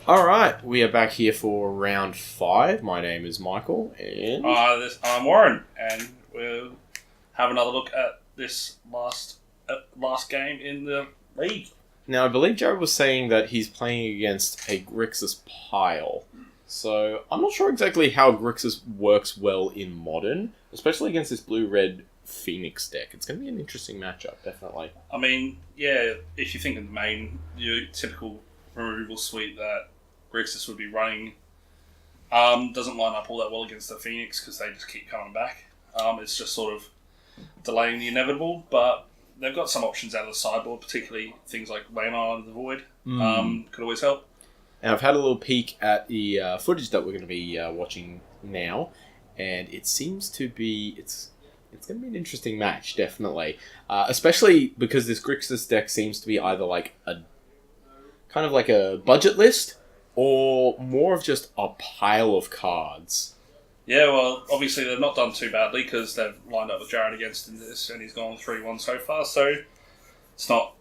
Alright, we are back here for round 5. My name is Michael, and... I'm Warren, and we'll have another look at this last game in the league. Now, I believe Jared was saying that he's playing against a Grixis pile. So, I'm not sure exactly how Grixis works well in Modern, especially against this blue-red Phoenix deck. It's going to be an interesting matchup, definitely. I mean, yeah, if you think of the main, your typical removal suite that Grixis would be running doesn't line up all that well against the Phoenix because they just keep coming back. It's just sort of delaying the inevitable, but they've got some options out of the sideboard, particularly things like Leyline and the Void. Could always help. And I've had a little peek at the footage that we're going to be watching now, and it seems to be... It's going to be an interesting match, definitely. Especially because this Grixis deck seems to be either like a kind of like a budget list, or more of just a pile of cards. Yeah, well, obviously they've not done too badly because they've lined up with Jared against in this, and he's gone 3-1 so far, so it's not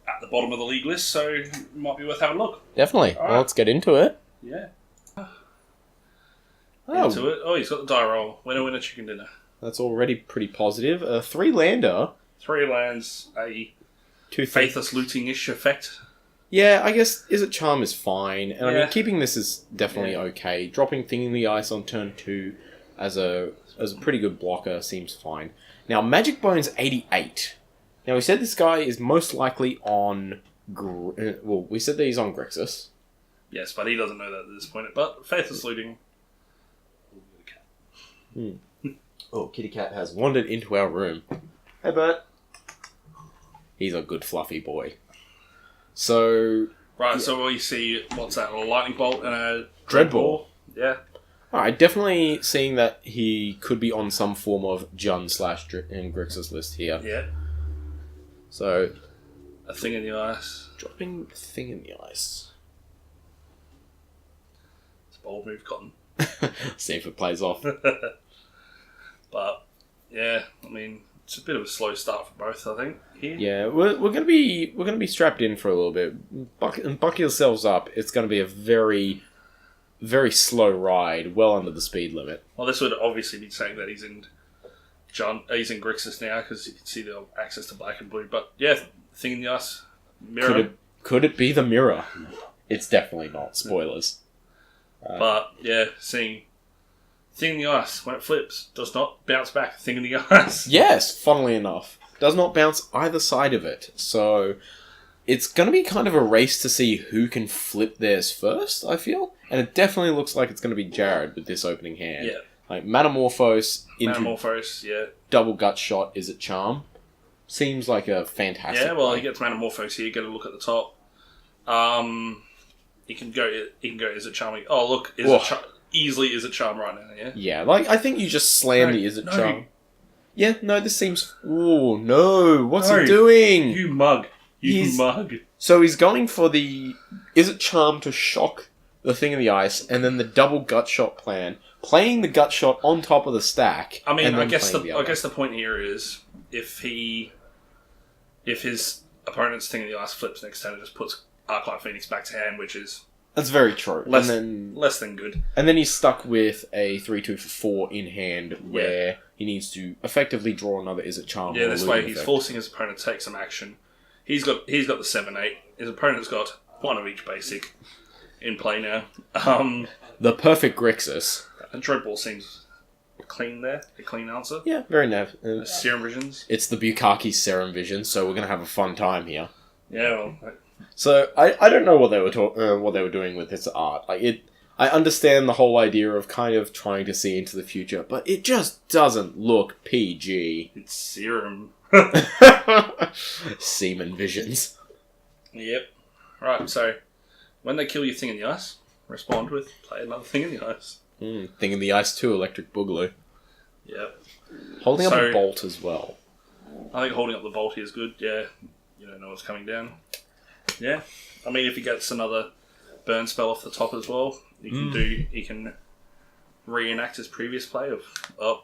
at the bottom of the league list, so it might be worth having a look. Definitely. All right. Well, let's get into it. Yeah. Oh. Into it. Oh, he's got the die roll. Winner, chicken dinner. That's already pretty positive. A 3-lander. 3 lands, a faithless looting-ish effect. Yeah, I guess Is It Charm is fine. And I Yeah. mean, keeping this is definitely okay. Dropping Thing in the Ice on turn 2 as a pretty good blocker seems fine. Now, Magic Bones 88. Now, we said this guy is most likely on... well, we said that he's on Grixis. Yes, but he doesn't know that at this point. But faithless looting. Oh, Kitty Cat has wandered into our room. Hey, Bert. He's a good fluffy boy. So... Right, yeah. so we see, what's that, a lightning bolt and a Dreadball. Yeah. Alright, definitely seeing that he could be on some form of Jun/Grixis list here. Yeah. So... A thing in the ice. Dropping Thing in the Ice. It's a bold move, Cotton. See if it plays off. But, yeah, I mean, it's a bit of a slow start for both, I think, here. Yeah, we're gonna be strapped in for a little bit. Buck yourselves up. It's gonna be a very, very slow ride, well under the speed limit. Well, this would obviously be saying that he's in Grixis now, because you can see the access to black and blue. But, yeah, thing in the ice, mirror. Could it be the mirror? It's definitely not. Spoilers. But, yeah, seeing thing in the ice, when it flips, does not bounce back. Thing in the ice. Yes, funnily enough. Does not bounce either side of it. So, it's going to be kind of a race to see who can flip theirs first, I feel. And it definitely looks like it's going to be Jared with this opening hand. Yeah. Like, Metamorphose into Metamorphose, yeah. double Gut Shot, Is It Charm? Seems like a fantastic Yeah, well, play. he gets Metamorphose here. Get a look at the top. He can go. Is it charming? Oh, look, easily is it charm right now? Yeah. Yeah, like I think you just slammed the Is It No. Charm. Yeah, no, this seems. Oh no! What's No, he doing? You mug. He's- Mug. So he's going for the Is It Charm to shock the Thing in the Ice, and then the double Gut Shot plan, playing the Gut Shot on top of the stack. I mean, and I then guess playing the I other. guess the point here is if his opponent's Thing in the Ice flips next turn, it just puts Arclight Phoenix back to hand, which is That's very true. less than good. And then he's stuck with a 3/2 for 4 in hand, where he needs to effectively draw another Is It Charm. Yeah, or this Looting way he's effect. forcing his opponent to take some action. He's got the 7/8. His opponent's got one of each basic in play now. The perfect Grixis. And Dreadball seems clean there. A clean answer. Yeah, very nice. Serum Visions. It's the Bukaki Serum Vision, so we're gonna have a fun time here. Yeah, well, So I don't know what they were doing with this art. I understand the whole idea of kind of trying to see into the future, but it just doesn't look PG. it's Serum. Semen visions. Yep. Right, so when they kill your Thing in the Ice, respond with play another Thing in the Ice. Thing in the Ice too, Electric Boogaloo. Yep. Holding up So- a bolt as well. I think holding up the bolt here is good. Yeah. You don't know what's coming down. Yeah. I mean, if he gets another burn spell off the top as well, he can reenact his previous play of,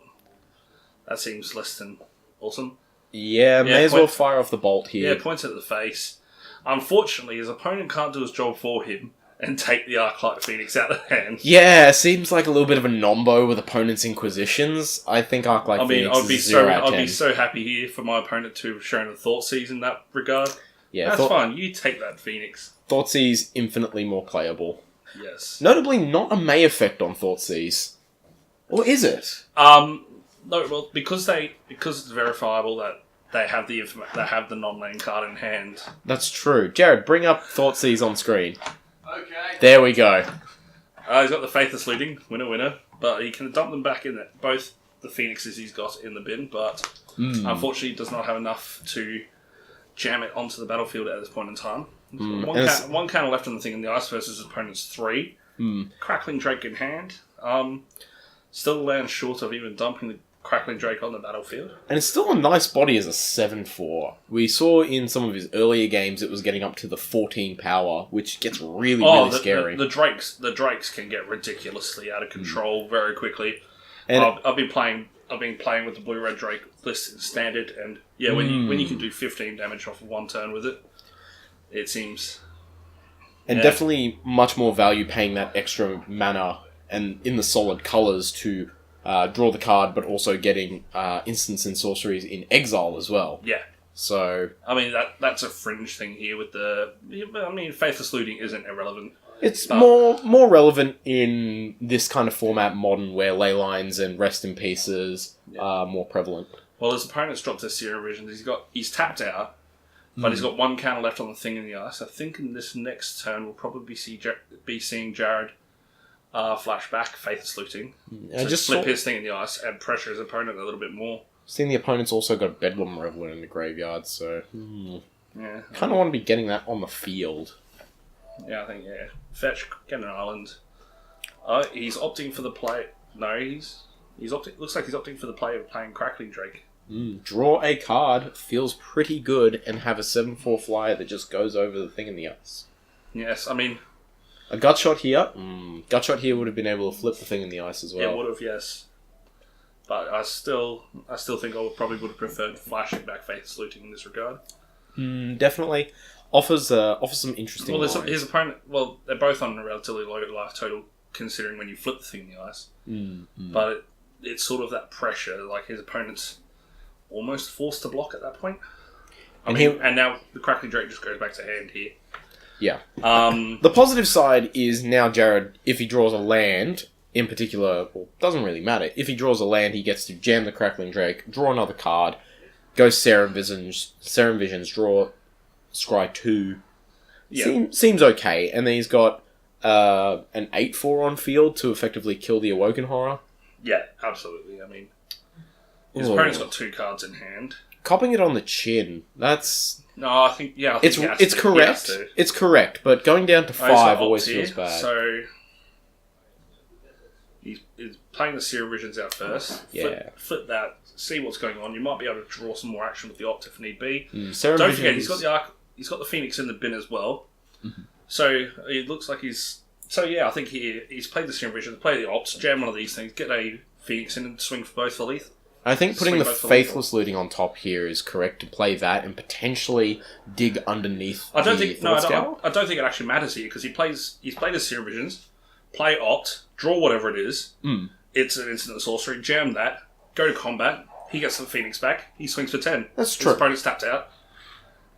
that seems less than awesome. Yeah, may as well fire off the bolt here. Yeah, points at the face. Unfortunately, his opponent can't do his job for him and take the Arclight Phoenix out of hand. Yeah, seems like a little bit of a nombo with opponents' Inquisitions. I think Arclight Phoenix is 0 out of 10. I'd be so happy here for my opponent to have shown a Thoughtseize in that regard. Yeah, that's fine. You take that Phoenix. Thoughtseize infinitely more playable. Yes. Notably, not a May effect on Thoughtseize. Or is it? No, well, because it's verifiable that they have the non-lane card in hand. That's true. Jared, bring up Thoughtseize on screen. Okay. There we go. He's got the Faithless Looting, winner, but he can dump them back in both the Phoenixes he's got in the bin, but unfortunately he does not have enough to jam it onto the battlefield at this point in time. One counter left on the thing in the ice versus his opponent's 3. Crackling Drake in hand. Still lands short of even dumping the Crackling Drake on the battlefield. And it's still a nice body as a 7/4. We saw in some of his earlier games it was getting up to the 14 power, which gets really scary. The Drakes can get ridiculously out of control very quickly. And I've been playing with the blue-red Drake list in standard, and when you can do 15 damage off of one turn with it, it seems... And definitely much more value paying that extra mana and in the solid colours to draw the card, but also getting instants and sorceries in exile as well. Yeah. So... I mean, that's a fringe thing here with the... I mean, Faithless Looting isn't irrelevant. It's more relevant in this kind of format, modern, where Leylines and Rest in Pieces are more prevalent. Well, his opponent's dropped his Serum Visions. He's tapped out, but he's got one counter left on the thing in the ice. I think in this next turn we'll probably be seeing Jared flashback Faithless Looting. So just flip his thing in the ice and pressure his opponent a little bit more. Seeing the opponent's also got Bedlam Reveler in the graveyard, so... Yeah. Kind of want to be getting that on the field. Yeah, I think, Fetch, get an island. He's opting for the play... No, he's opting... Looks like he's opting for the play of playing Crackling Drake. Draw a card, feels pretty good, and have a 7/4 flyer that just goes over the thing in the ice. Yes, I mean... A Gutshot here? Gutshot here would have been able to flip the thing in the ice as well. Yeah, would have, yes. But I still think I probably would have preferred flashing back Faithless Looting in this regard. Definitely. Offers some interesting lines. His opponent... Well, they're both on a relatively low life total, considering when you flip the thing in the ice. But it's sort of that pressure, like his opponent's almost forced to block at that point. And now the Crackling Drake just goes back to hand here. Yeah. The positive side is now Jared, if he draws a land, in particular, well, doesn't really matter. If he draws a land, he gets to jam the Crackling Drake, draw another card, go Serum Visions, draw Scry 2. Yeah. Seems okay. And then he's got an 8/4 on field to effectively kill the Awoken Horror. Yeah, absolutely. I mean, his opponent's got 2 cards in hand. Copping it on the chin, that's... No, I think it's correct. It's correct, but going down to 5 always feels bad. So he's playing the Serum Visions out first. Flip that. See what's going on. You might be able to draw some more action with the Opt if need be. Don't forget, he's got the Phoenix in the bin as well. So it looks like he's. So yeah, I think he's played the Serum Visions, play the Opt, jam one of these things, get a Phoenix in and swing for both for lethal. I think putting the Faithless Looting on top here is correct to play that and potentially dig underneath. I don't think it actually matters here because he's played his Serum Visions, play Opt, draw whatever it is. It's an instant sorcery. Jam that, go to combat. He gets the Phoenix back. He swings for 10. That's true. His opponent's tapped out.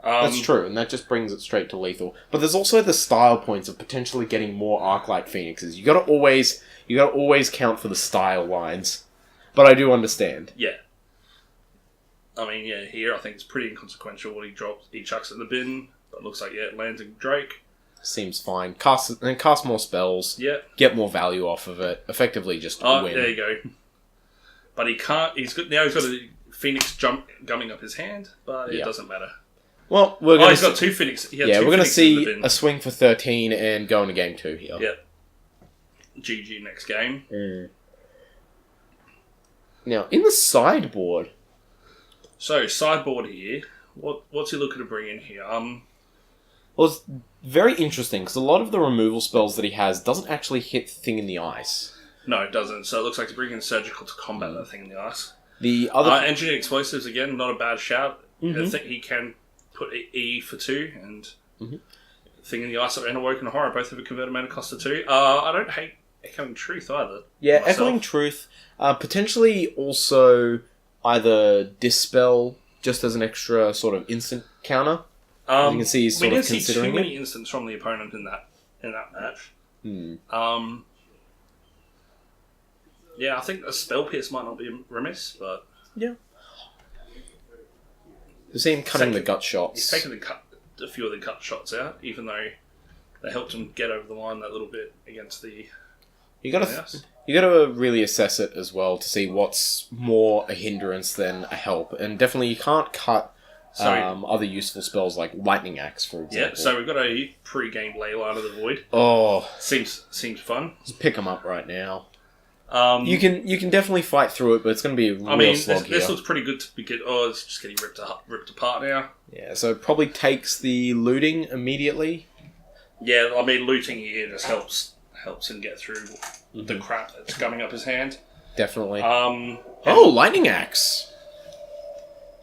That's true, and that just brings it straight to lethal. But there's also the style points of potentially getting more Arclight Phoenixes. You gotta always count for the style lines. But I do understand. Yeah. I mean, here I think it's pretty inconsequential what he chucks in the bin. But it looks like, it lands in Drake. Seems fine. Cast more spells. Yeah. Get more value off of it. Effectively just win. There you go. But he can't... He's got a Phoenix gumming up his hand, but it doesn't matter. Well, he's got 2 Phoenix. We're going to see a swing for 13 and go into game 2 here. Yeah. GG next game. Now, in the sideboard... So, sideboard here. What's he looking to bring in here? Well, it's very interesting, because a lot of the removal spells that he has doesn't actually hit the thing in the ice. No, it doesn't. So it looks like he's bringing in Surgical to combat that thing in the ice. The other... Engineered Explosives, again, not a bad shout. I think he can put E for 2 and Thing in the Ice and Awoken Horror both have a converted mana cost of 2. I don't hate Echoing Truth either. Yeah, myself. Echoing Truth. Potentially also either Dispel just as an extra sort of instant counter. As you can see, he's sort of considering too many instants from the opponent in that match. Yeah, I think a Spell Pierce might not be remiss, but yeah. You see him cutting the gut shots. He's taken a few of the gut shots out, even though they helped him get over the line that little bit against the. You gotta really assess it as well to see what's more a hindrance than a help, and definitely you can't cut other useful spells like Lightning Axe, for example. Yeah, so we've got a pre-game Leyline of the Void. Oh, seems fun. Just pick them up right now. You can definitely fight through it, but it's going to be a real slog here. This looks pretty good to begin. Oh, it's just getting ripped apart now. Yeah, so it probably takes the looting immediately. Yeah, I mean, looting here just helps him get through the crap that's coming up his hand. Definitely. Lightning Axe.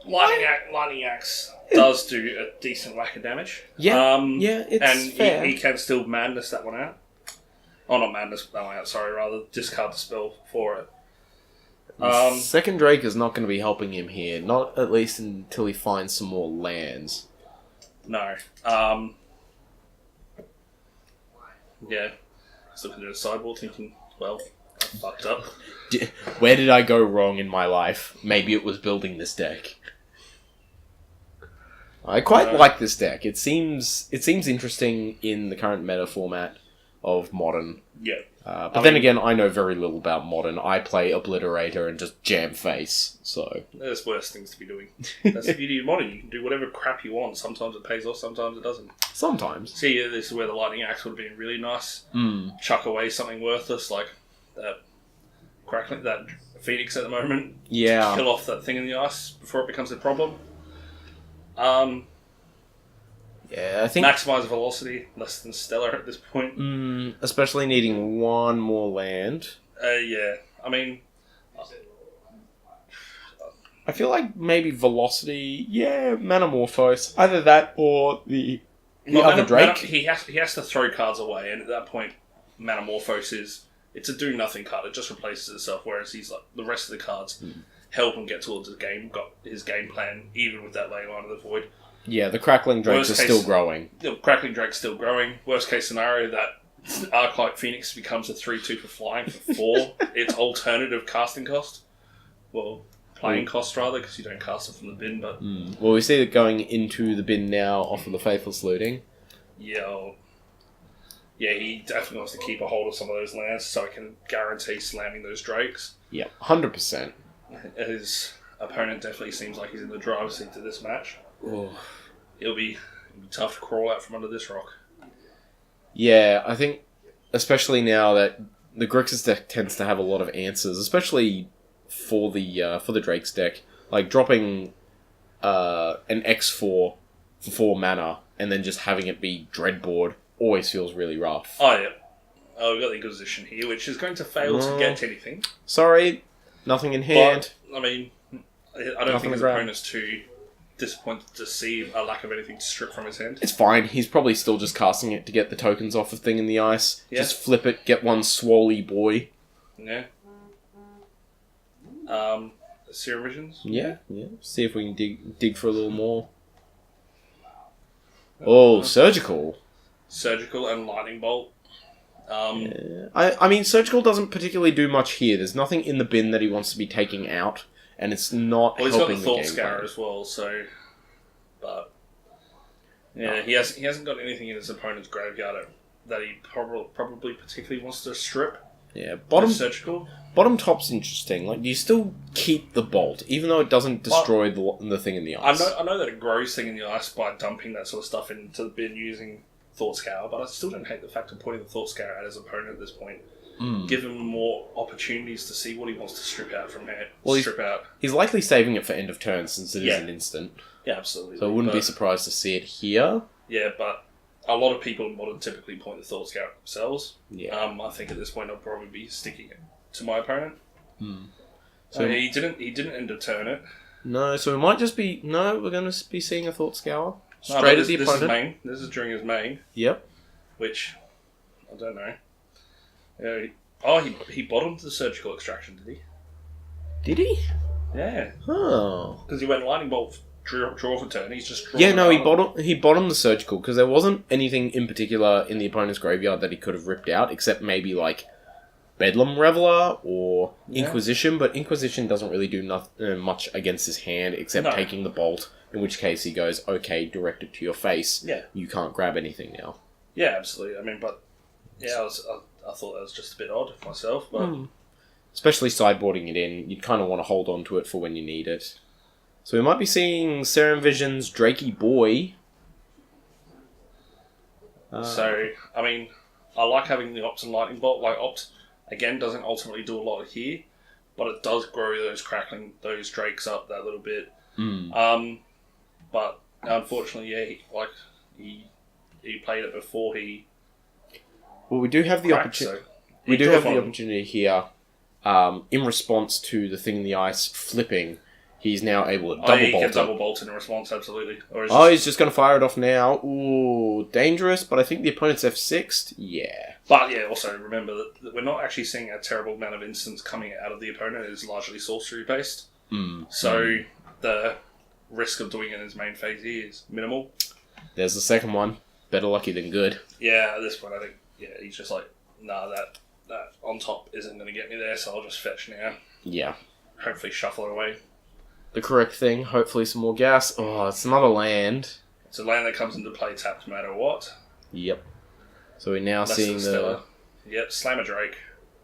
Lightning Axe does do a decent whack of damage. Yeah, it's fair. He can still madness that one out. Oh, not madness that one out, sorry, rather discard the spell for it. Second Drake is not going to be helping him here, not at least until he finds some more lands. No. Yeah. He's looking at the sideboard thinking, well, I fucked up. Where did I go wrong in my life? Maybe it was building this deck. I quite like this deck. It seems interesting in the current meta format of Modern. Yeah. But then again, I know very little about Modern. I play Obliterator and just jam face, so... There's worse things to be doing. That's the beauty of Modern. You can do whatever crap you want. Sometimes it pays off, sometimes it doesn't. Sometimes. See, this is where the Lightning Axe would have been really nice. Chuck away something worthless, like that Phoenix at the moment. Yeah. Kill off that thing in the ice before it becomes a problem. Yeah, I think... Maximize velocity, less than stellar at this point. Especially needing one more land. Yeah. I mean... I feel like maybe velocity... Yeah, Manamorphose. Either that or the other Drake. He has to throw cards away, and at that point, Manamorphose is... It's a do-nothing card. It just replaces itself, whereas he's like... The rest of the cards help him get towards his game. Got his game plan, even with that Leyline of the Void. Yeah, the Crackling Drakes are still growing. The Crackling Drake's still growing. Worst case scenario, that Arclight Phoenix becomes a 3/2 for flying for 4. Its alternative casting cost. Well, playing cost rather, because you don't cast it from the bin, but... Well, we see it going into the bin now off of the Faithless Looting. Yeah, he definitely wants to keep a hold of some of those lands so he can guarantee slamming those Drakes. Yeah, 100%. His opponent definitely seems like he's in the driver's seat to this match. Oh. It'll be tough to crawl out from under this rock. Yeah, I think, especially now that the Grixis deck tends to have a lot of answers, especially for the Drake's deck. Like dropping an X4 for 4 mana and then just having it be Dreadboard always feels really rough. Oh, yeah. We've got the Inquisition here, which is going to fail to get anything. Sorry, nothing in hand. But, I mean, I don't think his opponent's too disappointed to see a lack of anything to strip from his hand. It's fine. He's probably still just casting it to get the tokens off of Thing in the Ice. Yeah. Just flip it, get one swolly boy. Yeah. Serum Visions? Yeah. See if we can dig for a little more. Surgical. Surgical and Lightning Bolt. Yeah. I mean, Surgical doesn't particularly do much here. There's nothing in the bin that he wants to be taking out, and it's not helping the game. He's got the Thought Scour as well, so... But... Yeah, he hasn't got anything in his opponent's graveyard that he probably particularly wants to strip. Yeah, Surgical. Bottom top's interesting. Like, you still keep the Bolt, even though it doesn't destroy the Thing in the Ice. I know that it grows Thing in the Ice by dumping that sort of stuff into the bin using Thought Scour, but I still don't hate the fact of putting the Thought Scour at his opponent at this point. Give him more opportunities to see what he wants to strip out from here. He's likely saving it for end of turn since it is an instant. Yeah, absolutely. So I wouldn't be surprised to see it here. Yeah, but a lot of people in Modern typically point the Thought Scour themselves. Yeah. I think at this point I'll probably be sticking it to my opponent. So he didn't end of turn it. No, so it might just be... No, we're going to be seeing a Thought Scour. Straight at the opponent. This is main. This is during his main. Yep. Which, I don't know. He bottomed the surgical extraction, did he? Did he? Yeah. Oh. Because he went lightning bolt draw for turn. He's just drawn. Yeah, no, he bottomed the surgical because there wasn't anything in particular in the opponent's graveyard that he could have ripped out, except maybe like Bedlam Reveler or Inquisition. But Inquisition doesn't really do much against his hand except taking the bolt. In which case he goes, okay, direct it to your face. Yeah. You can't grab anything now. Yeah, absolutely. I mean, but yeah, I thought that was just a bit odd myself, but. Especially sideboarding it in, you'd kind of want to hold on to it for when you need it. So we might be seeing Serum Vision's Drakey Boy. So, I mean, I like having the Opt and Lightning Bolt. Like, Opt, again, doesn't ultimately do a lot here, but it does grow those Drakes up that little bit. But, unfortunately, yeah, he played it before he... Well, we do have the opportunity. We do have the opportunity here. In response to the thing in the ice flipping, he's now able to double bolt it. He can double bolt in response, absolutely. He's just going to fire it off now. Ooh, dangerous, but I think the opponent's F6'd. Yeah. But yeah, also remember that we're not actually seeing a terrible amount of instants coming out of the opponent. It is largely sorcery based. So the risk of doing it in his main phase here is minimal. There's the second one. Better lucky than good. Yeah, at this point I think, he's just like, nah, that on top isn't going to get me there, so I'll just fetch now. Yeah. Hopefully shuffle it away. The correct thing. Hopefully some more gas. Oh, it's another land. It's a land that comes into play tapped no matter what. Yep. So we're now seeing the... Yep, Slammer Drake.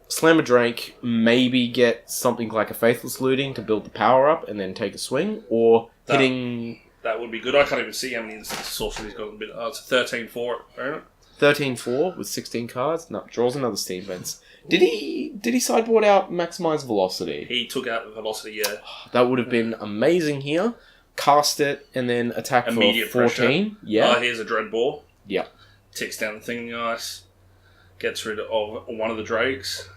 Slammer Drake, maybe get something like a Faithless Looting to build the power up and then take a swing, or hitting... That would be good. I can't even see how many instances sorcery he's got in a bit. Oh, it's a 13-4 opponent. 13-4 with 16 cards. No, draws another Steam Vents. Did he sideboard out Maximize Velocity? He took out the Velocity, yeah. That would have been amazing here. Cast it and then attack immediate for 14. Pressure. Yeah. Here's a Dread Ball. Yeah. Ticks down the thing in the ice. Gets rid of one of the Drakes.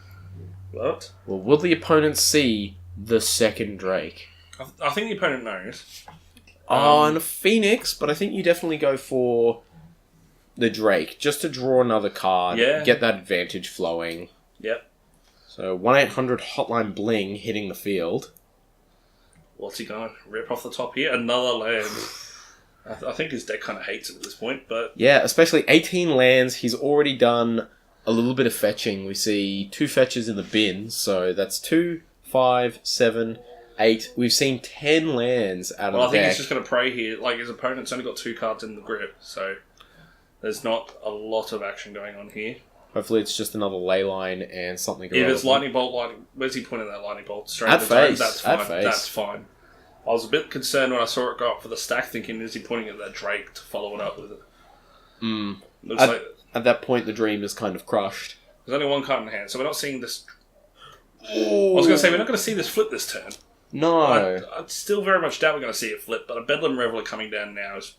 What? Well, will the opponent see the second Drake? I think the opponent knows. And a Phoenix, but I think you definitely go for the Drake, just to draw another card, get that advantage flowing. Yep. So 1-800 Hotline Bling hitting the field. What's he going to rip off the top here? Another land. I think his deck kind of hates it at this point, but... Yeah, especially 18 lands. He's already done a little bit of fetching. We see 2 fetches in the bin, so that's 2, 5, 7, 8. We've seen 10 lands out of the deck. I think he's just going to pray here. Like, his opponent's only got 2 cards in the grip, so... There's not a lot of action going on here. Hopefully it's just another Leyline and something... If it's Lightning Bolt, where's he pointing that Lightning Bolt? Straight at face. That's fine. At face. That's fine. I was a bit concerned when I saw it go up for the stack, thinking, is he pointing at that Drake to follow it up with it? At that point, the dream is kind of crushed. There's only one card in hand, so we're not seeing this... Ooh. I was going to say, we're not going to see this flip this turn. No. I still very much doubt we're going to see it flip, but a Bedlam Reveler coming down now is...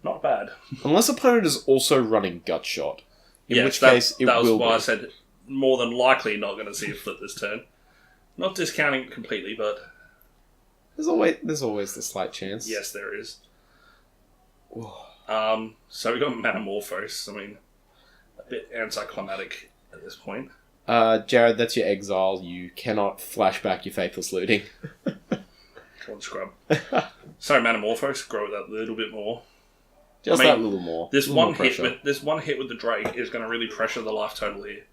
not bad. Unless opponent is also running Gut Shot. In which case, it will be. That was why I said more than likely not going to see it flip this turn. Not discounting it completely, but... There's always the slight chance. Yes, there is. So we got Metamorphose. I mean, a bit anticlimactic at this point. Jared, that's your exile. You cannot flash back your Faithless Looting. Come on, scrub. So Metamorphose, grow that little bit more. Just that little more. This one hit with the Drake is going to really pressure the life total here.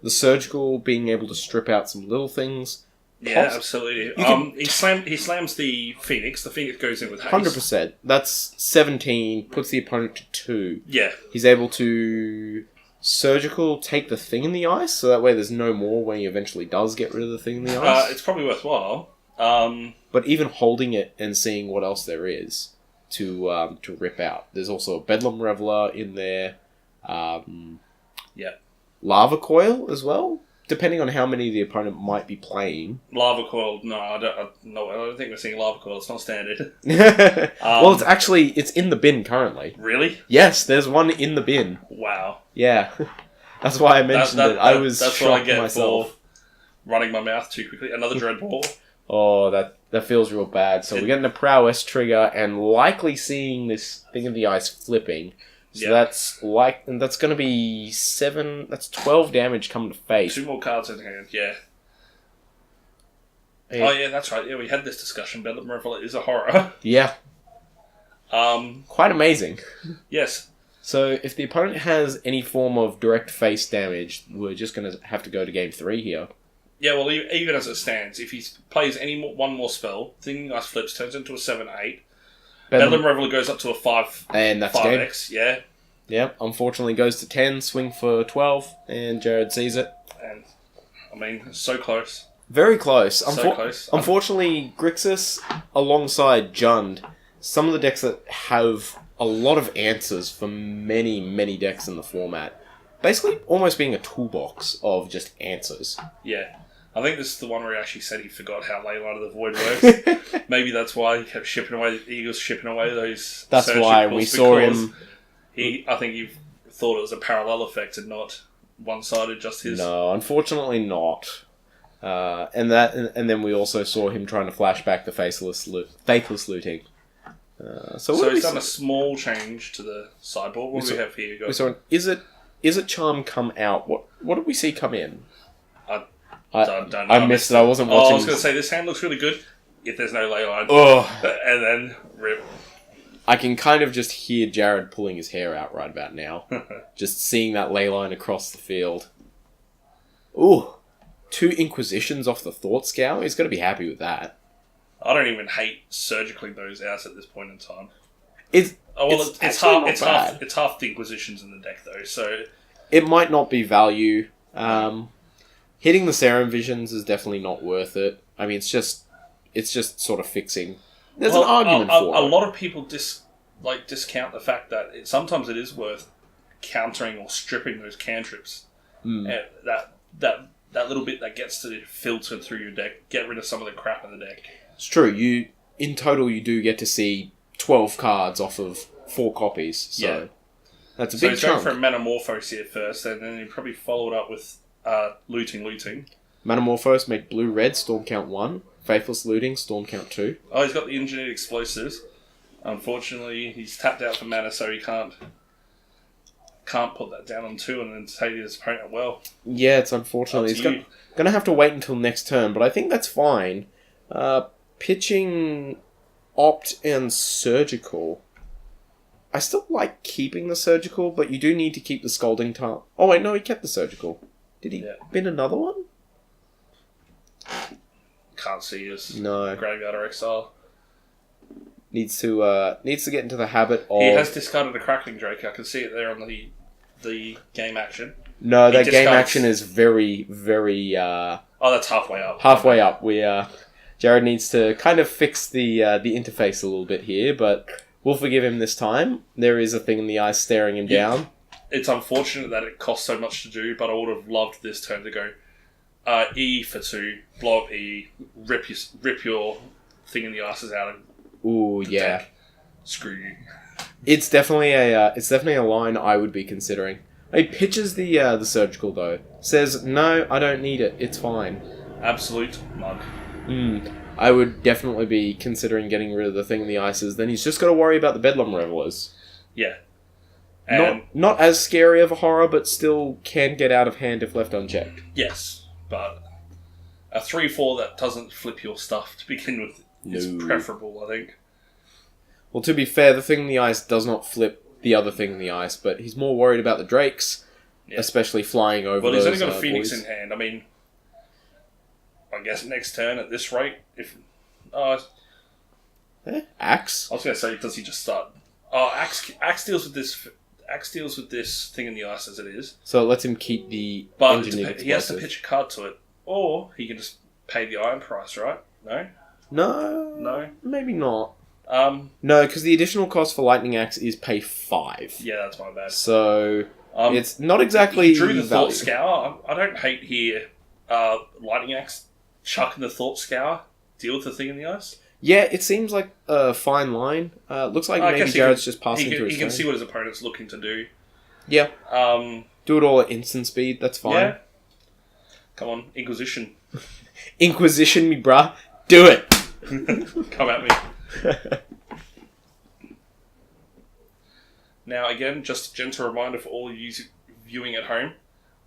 The Surgical being able to strip out some little things. Yeah, absolutely. He slams the Phoenix. The Phoenix goes in with haste. 100%. That's 17, puts the opponent to 2. Yeah. He's able to Surgical take the thing in the ice, so that way there's no more when he eventually does get rid of the thing in the ice. It's probably worthwhile. But even holding it and seeing what else there is to rip out. There's also a Bedlam Reveler in there. Lava Coil as well, depending on how many the opponent might be playing. Lava Coil, no, I don't think we're seeing Lava Coil. It's not standard. Well, it's in the bin currently. Really? Yes, there's one in the bin. Wow. Yeah. That's why I mentioned it. I was that's shocked what I get myself. for running my mouth too quickly. Another Dread Ball. Oh, that feels real bad. So we're getting a prowess trigger and likely seeing this thing of the ice flipping. So that's going to be 7. That's 12 damage coming to face. 2 more cards in hand. Yeah. Oh yeah, that's right. Yeah, we had this discussion. Bedlam Revel is a horror. Yeah. Quite amazing. Yes. So if the opponent has any form of direct face damage, we're just going to have to go to game 3 here. Yeah, well, even as it stands, if he plays one more spell, Thing Ice flips, turns into a 7/8. Bedlam Reveler goes up to a 5. And that's 5x, yeah. Yep, unfortunately goes to 10, swing for 12, and Jared sees it. And, I mean, so close. Very close. So close. Unfortunately, Grixis, alongside Jund, some of the decks that have a lot of answers for many, many decks in the format. Basically, almost being a toolbox of just answers. Yeah. I think this is the one where he actually said he forgot how Leyline of the Void works. Maybe that's why he kept shipping away those. That's why we saw him. I think he thought it was a parallel effect and not one-sided, just his. No, unfortunately not. And then we also saw him trying to flash back the faithless looting. So he's done a small change to the sideboard. What do we have here? We saw Is it Charm come out? What did we see come in? I don't know. I missed it. I wasn't watching. I was going to say, this hand looks really good if there's no Leyline. Oh. And then rip. I can kind of just hear Jared pulling his hair out right about now. Just seeing that Leyline across the field. Ooh. 2 Inquisitions off the Thought Scour. He's going to be happy with that. I don't even hate surgically those out at this point in time. It's half the Inquisitions in the deck though, so it might not be value. Hitting the Serum Visions is definitely not worth it. I mean, it's just sort of fixing. There's an argument for it. A lot of people discount the fact that sometimes it is worth countering or stripping those cantrips. That little bit that gets to filter through your deck, get rid of some of the crap in the deck. It's true. In total, you do get to see 12 cards off of 4 copies. So that's a big chunk. So he's going for a Metamorphose here first, and then he probably followed up with looting. Metamorphose, make blue-red, storm count 1. Faithless looting, storm count 2. Oh, he's got the engineered explosives. Unfortunately, he's tapped out for mana, so he can't put that down on 2 and then take his opponent well. Yeah, it's unfortunate. He's going to have to wait until next turn, but I think that's fine. Pitching Opt and Surgical. I still like keeping the Surgical, but you do need to keep the Scalding Tarn. Oh wait, no, he kept the Surgical. Did he bin another one? Can't see his Graveyard or Exile. Needs to get into the habit of... He has discarded a Crackling Drake. I can see it there on the game action. No, that game action is very, very... that's halfway up. Halfway up. Jared needs to kind of fix the interface a little bit here, but we'll forgive him this time. There is a thing in the ice staring him down. It's unfortunate that it costs so much to do, but I would have loved this turn to go E for 2, blow up E, rip your thing in the ices out of the deck. Screw you. It's definitely a line I would be considering. He pitches the surgical though. Says, no, I don't need it. It's fine. Absolute mug. I would definitely be considering getting rid of the thing in the ices. Then he's just got to worry about the Bedlam Revelers. Yeah. Not as scary of a horror, but still can get out of hand if left unchecked. Yes, but a 3/4 that doesn't flip your stuff to begin with is preferable, I think. Well, to be fair, the thing in the ice does not flip the other thing in the ice, but he's more worried about the Drakes, especially flying over. Well, he's only got a Phoenix in hand. I mean, I guess next turn at this rate, if Axe. I was going to say, does he just start? Oh, Axe deals with this. Axe deals with this thing in the ice as it is. So it lets him keep the engineered explosive. He has to pitch a card to it, or he can just pay the iron price, right? No. No, maybe not. No, because the additional cost for Lightning Axe is pay 5. Yeah, that's my bad. So it's not exactly. He drew the Thought Scour. I don't hate here. Lightning Axe chucking the Thought Scour. Deal with the thing in the ice. Yeah, it seems like a fine line. Looks like maybe Jared's just passing through his He can see what his opponent's looking to do. Yeah. Do it all at instant speed. That's fine. Yeah. Come on, Inquisition. Inquisition me, bruh. Do it! Come at me. Now, again, just a gentle reminder for all of you viewing at home.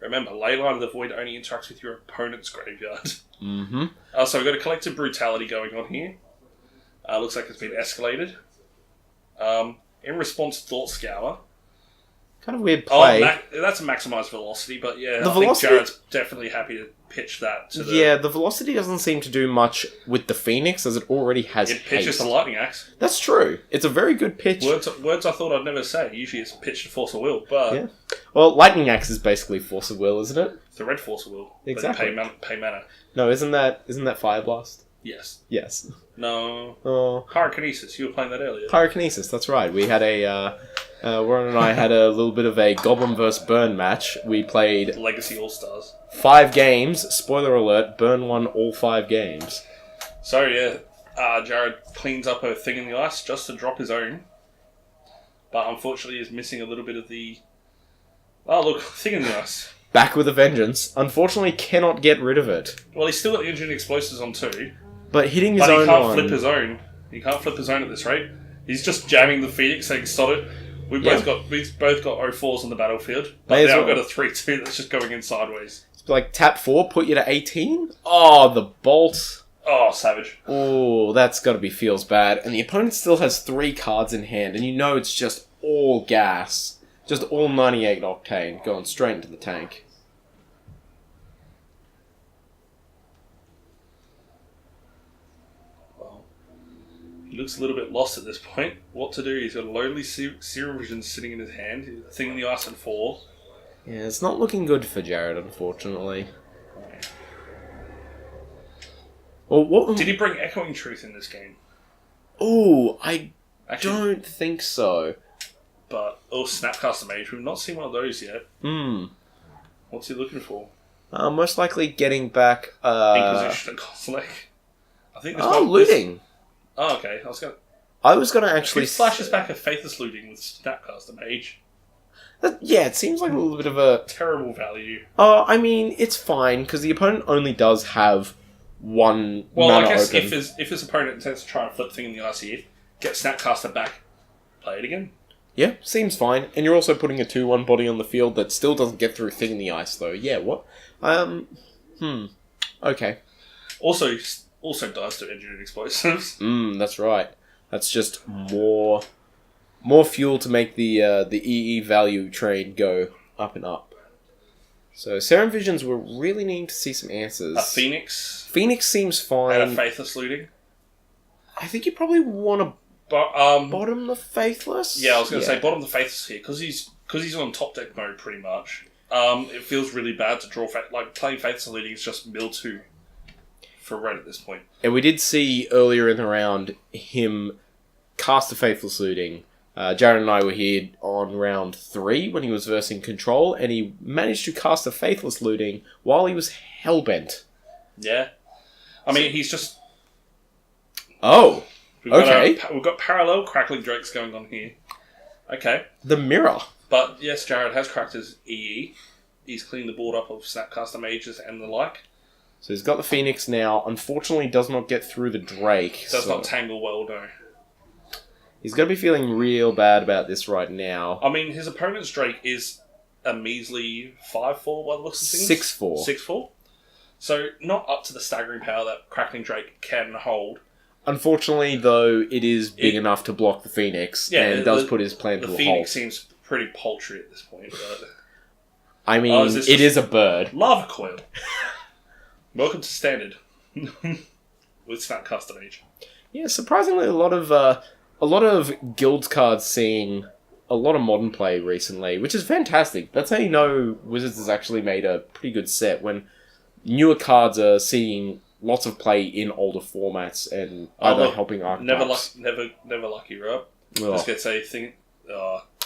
Remember, Leyline of the Void only interacts with your opponent's graveyard. Mm-hmm. So we've got a collective brutality going on here. Looks like it's been escalated. In response, Thought Scour. Kind of weird play. That's a maximised velocity, but yeah, The I velocity... think Jared's definitely happy to pitch that to the... Yeah, the velocity doesn't seem to do much with the Phoenix, as it already has It pitches haste. the Lightning Axe. That's true. It's a very good pitch. Words I thought I'd never say. Usually it's pitched to Force of Will, but... Yeah. Well, Lightning Axe is basically Force of Will, isn't it? It's the red Force of Will. Exactly. But you pay mana. No, isn't that Fire Blast? Yes. Yes. No. Oh. Pyrokinesis. You were playing that earlier. Pyrokinesis, that's right. We had Warren and I had a little bit of a Goblin vs. Burn match. We played Legacy All-Stars. 5 games. Spoiler alert, Burn won all 5 games. So, yeah, Jared cleans up a Thing in the Ice just to drop his own. But unfortunately is missing a little bit of the... Oh, look, Thing in the Ice. Back with a vengeance. Unfortunately, cannot get rid of it. Well, he's still got the Engineered Explosives on 2. But hitting his But own he can't one... flip his own. He can't flip his own at this rate. He's just jamming the Phoenix, saying, "Stop it." We've both got 04s on the battlefield. But May as now well. we've got a 3-2 that's just going in sideways. It's like tap 4, put you to 18. Oh, the bolt. Oh, savage. Oh, that's got to be feels bad. And the opponent still has 3 cards in hand, and you know it's just all gas. Just all 98 octane going straight into the tank. He looks a little bit lost at this point. What to do? He's got a lonely Serum Vision sitting in his hand. Thing in the Ice and 4. Yeah, it's not looking good for Jared, unfortunately. Well, what... Did he bring Echoing Truth in this game? Ooh, I Actually, don't think so. But, Snapcaster Mage. We've not seen one of those yet. What's he looking for? Most likely getting back... Inquisition and Cosmic. I think this looting. Oh, okay. I was going to actually... He flashes back a Faithless Looting with Snapcaster Mage. Yeah, it seems like a little bit of a... Terrible value. I mean, it's fine, because the opponent only does have one mana I guess open. if his opponent intends to try and flip Thing in the Ice here, get Snapcaster back, play it again. Yeah, seems fine. And you're also putting a 2-1 body on the field that still doesn't get through Thing in the Ice, though. Yeah, what? Okay. Also dies to Engineered Explosives. That's right. That's just more fuel to make the EE value train go up and up. So Serum Visions, we're really needing to see some answers. A Phoenix. Phoenix seems fine. And a Faithless Looting. I think you probably want to bottom the Faithless. Yeah, I was going to say bottom the Faithless here because he's on top deck mode pretty much. It feels really bad to draw playing Faithless Looting is just mill 2 for red at this point. And we did see earlier in the round him cast a Faithless Looting. Jared and I were here on round 3 when he was versing Control, and he managed to cast a Faithless Looting while he was hellbent. Yeah. I mean, he's just... Oh, we've got parallel Crackling Drakes going on here. Okay. The mirror. But yes, Jared has cracked his EE. He's cleaned the board up of Snapcaster Mages and the like. So he's got the Phoenix now. Unfortunately, does not get through the Drake. Does not tangle well, no. He's going to be feeling real bad about this right now. I mean, his opponent's Drake is a measly 5-4 by the looks of things. 6-4. 6-4. So, not up to the staggering power that Crackling Drake can hold. Unfortunately, though, it is big enough to block the Phoenix, and does put his plan to a halt. The Phoenix seems pretty paltry at this point, but... I mean, it is a bird. Lava Coil. Welcome to Standard. With Snapcaster Mage. Yeah, surprisingly, a lot of Guilds cards seeing a lot of modern play recently, which is fantastic. That's how you know Wizards has actually made a pretty good set, when newer cards are seeing lots of play in older formats and either helping archetypes. Never lucky, right? Oh. Let's get a thing.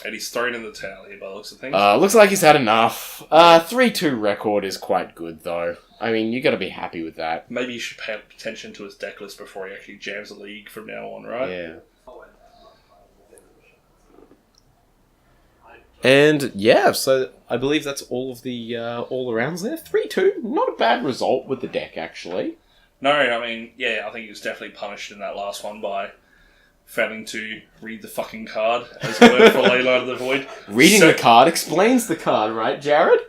And he's thrown in the towel here by the looks of things. Looks like he's had enough. 3-2 record is quite good, though. I mean, you got to be happy with that. Maybe you should pay attention to his deck list before he actually jams the league from now on, right? Yeah. And yeah, so I believe that's all of the all the rounds there. 3-2, not a bad result with the deck, actually. No, I mean, I think he was definitely punished in that last one by failing to read the fucking card, as it were, for Leyline of the Void. Reading the card explains the card, right, Jared?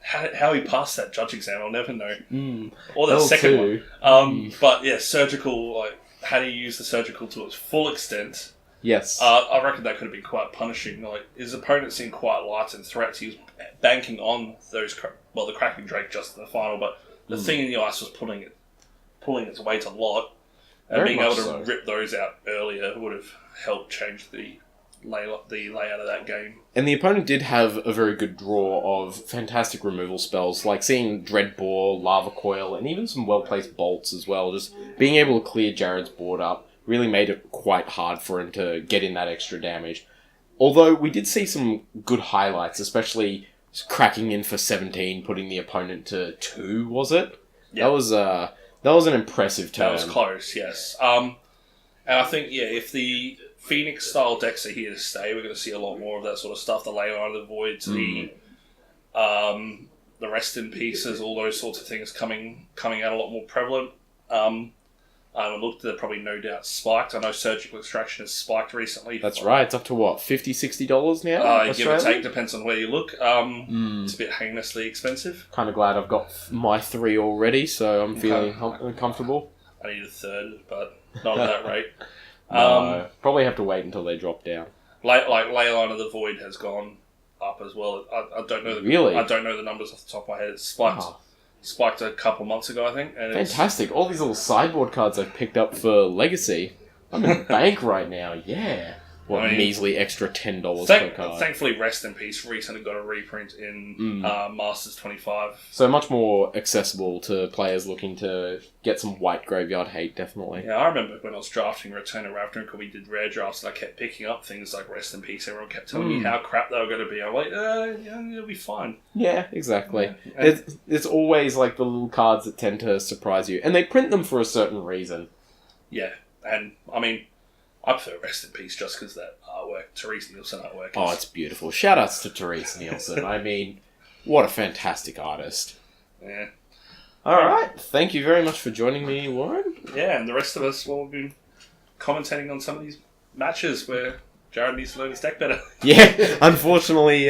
How he passed that judge exam, I'll never know. Or L2. the second one. But yeah, surgical, like, how do you use the surgical to its full extent? Yes. I reckon that could have been quite punishing. Like, his opponent seemed quite light in threats. He was banking on those, the Cracking Drake just in the final, but the thing in the ice was pulling its weight a lot. And Very being able much to so. rip those out earlier would have helped change the layout of that game. And the opponent did have a very good draw of fantastic removal spells, like seeing Dreadbore, Lava Coil, and even some well-placed bolts as well. Just being able to clear Jared's board up really made it quite hard for him to get in that extra damage. Although we did see some good highlights, especially cracking in for 17, putting the opponent to 2, was it? Yeah. That was an impressive turn. That was close, yes. And I think, if the Phoenix-style decks are here to stay, we're going to see a lot more of that sort of stuff. The Leyline of the Voids, the Rest in Pieces, all those sorts of things coming out a lot more prevalent. I looked, they're probably no doubt spiked. I know Surgical Extraction has spiked recently. That's right. It's up to what, $50, $60 now? Give or take, depends on where you look. It's a bit heinously expensive. Kind of glad I've got my 3 already, so I'm feeling comfortable. I need a third, but not at that rate. No, probably have to wait until they drop down. Like Leyline of the Void has gone up as well. I don't know. Really? I don't know the numbers off the top of my head. It's spiked a couple months ago, I think. And Fantastic. All these little sideboard cards I've picked up for Legacy. I'm in bank right now, yeah. What, measly extra $10 per card. Thankfully, Rest in Peace recently got a reprint in Masters 25. So much more accessible to players looking to get some white graveyard hate, definitely. Yeah, I remember when I was drafting Return of Ravnica, we did rare drafts, and I kept picking up things like Rest in Peace. Everyone kept telling me how crap they were going to be. I'm like, it'll be fine. Yeah, exactly. Yeah. It's always like the little cards that tend to surprise you. And they print them for a certain reason. Yeah, and I mean, I prefer Rest in Peace just because that artwork, Therese Nielsen artwork. Oh, it's beautiful. Shout-outs to Therese Nielsen. I mean, what a fantastic artist. Yeah. Alright, thank you very much for joining me, Warren. Yeah, and the rest of us will be commentating on some of these matches where Jared needs to learn his deck better. Yeah, unfortunately,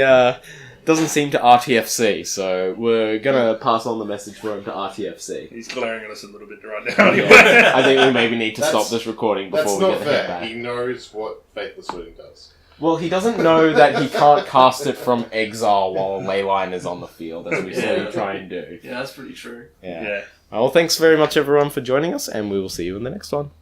doesn't seem to RTFC, so we're going to pass on the message for him to RTFC. He's glaring at us a little bit right now. Yeah, I think we maybe need to stop this recording before we get the head back. He knows what Faithless Wooing does. Well, he doesn't know that he can't cast it from exile while Leyline is on the field, as we say try and do. Yeah, that's pretty true. Yeah. Well, thanks very much, everyone, for joining us, and we will see you in the next one.